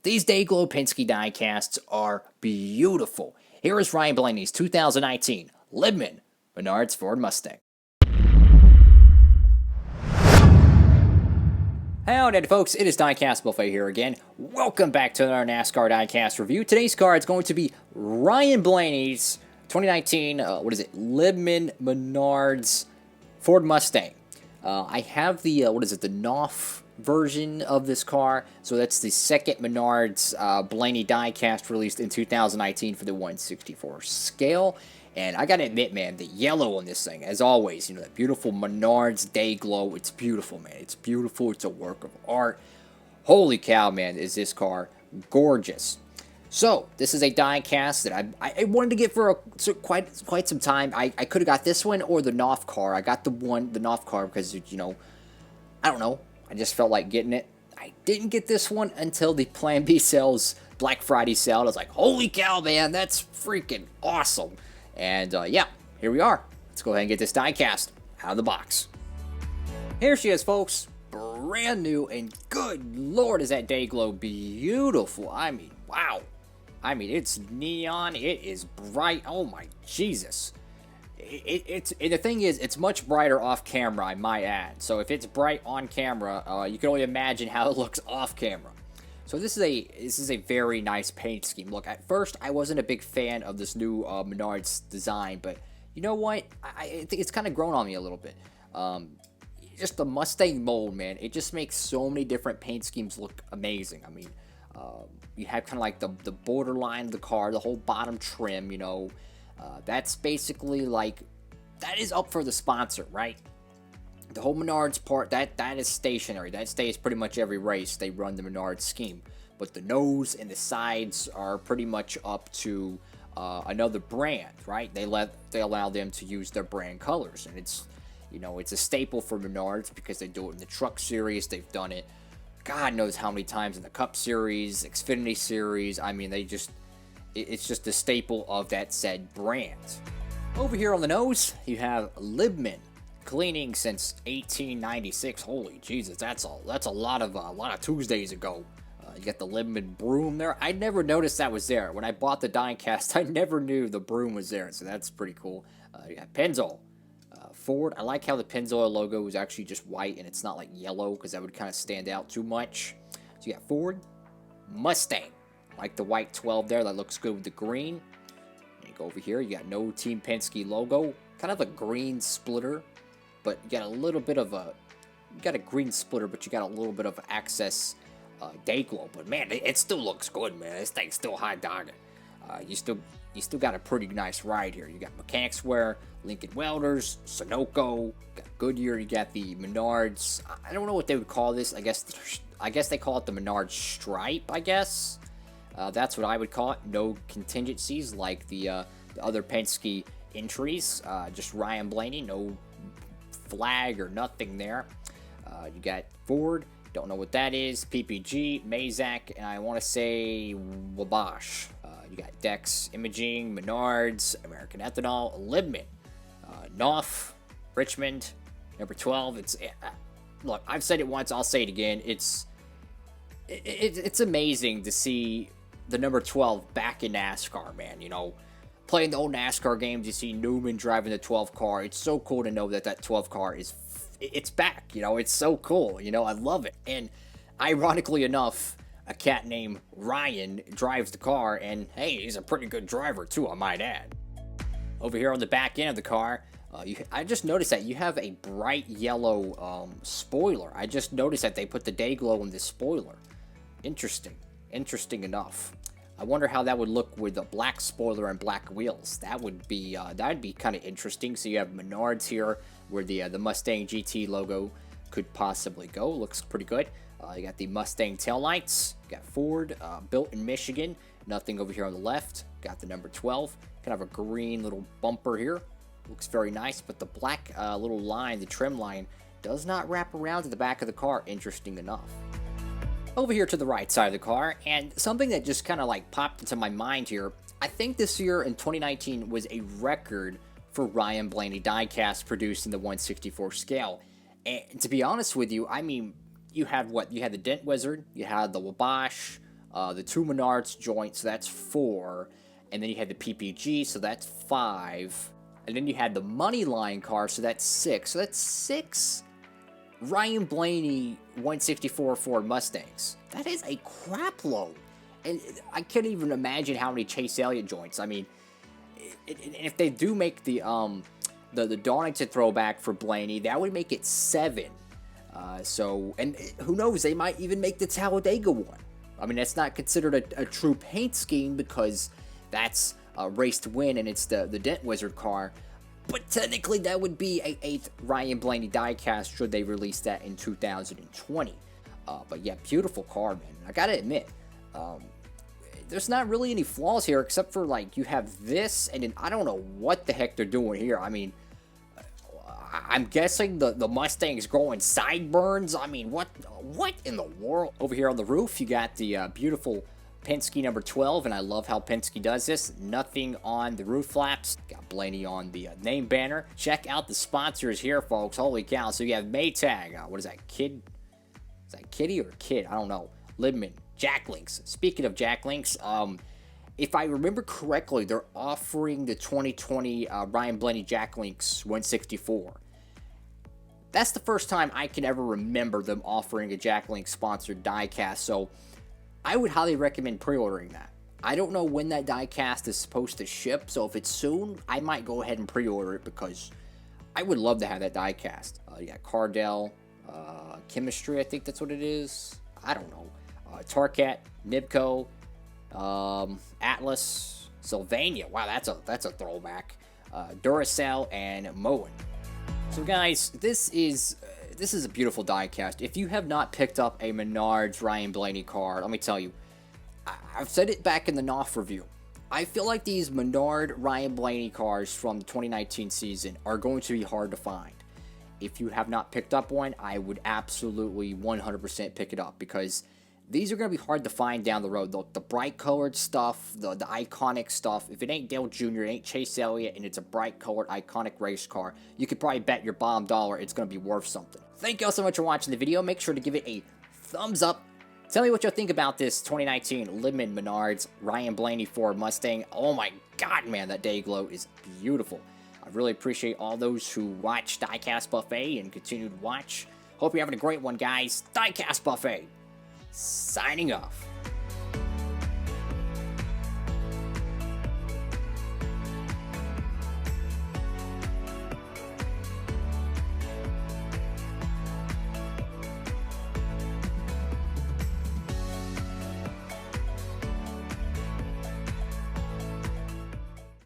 These Day-Glow Penske diecasts are beautiful. Here is Ryan Blaney's 2019 LIBMAN Menards Ford Mustang. Howdy folks, it is Diecastbuffet here again. Welcome back to our NASCAR Diecast review. Today's car is going to be Ryan Blaney's 2019, LIBMAN Menards Ford Mustang. I have the, the NOF version of this car. So that's the second Menards Blaney diecast released in 2019 for the 1/64 scale. And I gotta admit, man, the yellow on this thing, as always, you know, that beautiful Menards Day Glow, it's beautiful, man. It's beautiful. It's a work of art. Holy cow, man, is this car gorgeous. So, this is a diecast that I wanted to get for quite some time. I could have got this one or the NOF car. I got the NOF car because, you know, I don't know. I just felt like getting it. I didn't get this one until the Plan B sales, Black Friday sale. I was like, holy cow, man, that's freaking awesome. And yeah, here we are. Let's go ahead and get this diecast out of the box. Here she is, folks. Brand new, and good lord, is that Day Glow beautiful. I mean, wow. I mean, it's neon. It is bright. Oh my Jesus. And the thing is, it's much brighter off camera, I might add. So if it's bright on camera, you can only imagine how it looks off camera. So this is a very nice paint scheme. Look, at first I wasn't a big fan of this new Menards design, but you know what? I think it's kind of grown on me a little bit. Just the Mustang mold, man. It just makes so many different paint schemes look amazing. I mean, you have kind of like the borderline of the car, the whole bottom trim, you know. That's basically like, that is up for the sponsor, right? The whole Menards part, that is stationary. That stays pretty much every race. They run the Menards scheme. But the nose and the sides are pretty much up to another brand, right? They allow them to use their brand colors. And it's, you know, it's a staple for Menards because they do it in the Truck Series. They've done it God knows how many times in the Cup Series, Xfinity Series. I mean, it's just a staple of that said brand. Over here on the nose, you have LIBMAN, cleaning since 1896. Holy Jesus, that's a lot of Tuesdays ago. You got the LIBMAN broom there. I never noticed that was there. When I bought the diecast, I never knew the broom was there, so that's pretty cool. You got Pennzoil. Ford, I like how the Pennzoil logo is actually just white and it's not like yellow because that would kind of stand out too much. So you got Ford, Mustang, like the white 12 there, that looks good with the green. And you go over here, you got no Team Penske logo, kind of a green splitter, but you got a little bit of a, you got a green splitter, but you got a little bit of access Day Glow. But man, it still looks good, man. This thing's still high dogging. You still got a pretty nice ride here. You got Mechanics Wear, Lincoln Welders, Sunoco, got Goodyear. You got the Menards. I don't know what they would call this. I guess they call it the Menards stripe. I guess that's what I would call it. No contingencies like the other Penske entries. Just Ryan Blaney. No flag or nothing there. You got Ford. Don't know what that is. PPG, Mazak, and I want to say Wabash. You got Dex, Imaging, Menards, American Ethanol, LIBMAN, NOF, Richmond, number 12. Look, I've said it once, I'll say it again. It's amazing to see the number 12 back in NASCAR, man. You know, playing the old NASCAR games, you see Newman driving the 12 car. It's so cool to know that that 12 car it's back. You know, it's so cool. You know, I love it. And ironically enough, a cat named Ryan drives the car, and hey, he's a pretty good driver too, I might add. Over here on the back end of the car, I just noticed that you have a bright yellow spoiler. I just noticed that they put the Day Glow in this spoiler. Interesting enough. I wonder how that would look with a black spoiler and black wheels. That would be kind of interesting. So you have Menards here, where the Mustang GT logo could possibly go. Looks pretty good. You got the Mustang taillights. You got Ford, built in Michigan. Nothing over here on the left. Got the number 12. Kind of a green little bumper here. Looks very nice, but the black little line, the trim line, does not wrap around to the back of the car. Interesting enough. Over here to the right side of the car, and something that just kind of like popped into my mind here. I think this year in 2019 was a record for Ryan Blaney diecast produced in the 1/64 scale. And to be honest with you, I mean, you had what? You had the Dent Wizard, you had the Wabash, the 2 Menards joints, so that's 4, and then you had the PPG, so that's 5, and then you had the money line car, so that's 6. So that's 6 Ryan Blaney 164 Ford Mustangs. That is a crap load. And I can't even imagine how many Chase Elliott joints. I mean, if they do make the Donington throwback for Blaney, that would make it 7. And who knows, they might even make the Talladega one. I mean, that's not considered a true paint scheme because that's a race to win and it's the Dent Wizard car. But technically, that would be a 8th Ryan Blaney diecast should they release that in 2020. But yeah, beautiful car, man. I gotta admit, there's not really any flaws here except for, like, you have this, and then I don't know what the heck they're doing here. I mean, I'm guessing the Mustang's growing sideburns. I mean, what in the world? Over here on the roof, you got the beautiful Penske number 12, and I love how Penske does this. Nothing on the roof flaps. Got Blaney on the name banner. Check out the sponsors here, folks. Holy cow. So you have Maytag. What is that, Kid? Is that Kitty or Kid? I don't know. LIBMAN. Jack Links. Speaking of Jack Links, if I remember correctly, they're offering the 2020 Ryan Blaney Jack Links 164. That's the first time I can ever remember them offering a Jack Link sponsored diecast, so I would highly recommend pre-ordering that. I don't know when that diecast is supposed to ship, so if it's soon, I might go ahead and pre-order it because I would love to have that diecast. You got Cardell, Chemistry, I think that's what it is. I don't know. Tarkat, Nibco, Atlas, Sylvania. Wow, that's a throwback. Duracell and Moen. So guys, this is a beautiful diecast. If you have not picked up a Menards Ryan Blaney car, let me tell you, I've said it back in the Knopf review. I feel like these Menard Ryan Blaney cars from the 2019 season are going to be hard to find. If you have not picked up one, I would absolutely 100% pick it up because these are going to be hard to find down the road. The bright colored stuff, the iconic stuff, if it ain't Dale Jr., it ain't Chase Elliott, and it's a bright colored iconic race car, you could probably bet your bottom dollar it's going to be worth something. Thank you all so much for watching the video. Make sure to give it a thumbs up. Tell me what you think about this 2019 LIBMAN Menards Ryan Blaney Ford Mustang. Oh my god, man, that day glow is beautiful. I really appreciate all those who watch Diecast Buffet and continue to watch. Hope you're having a great one, guys. Diecast Buffet signing off.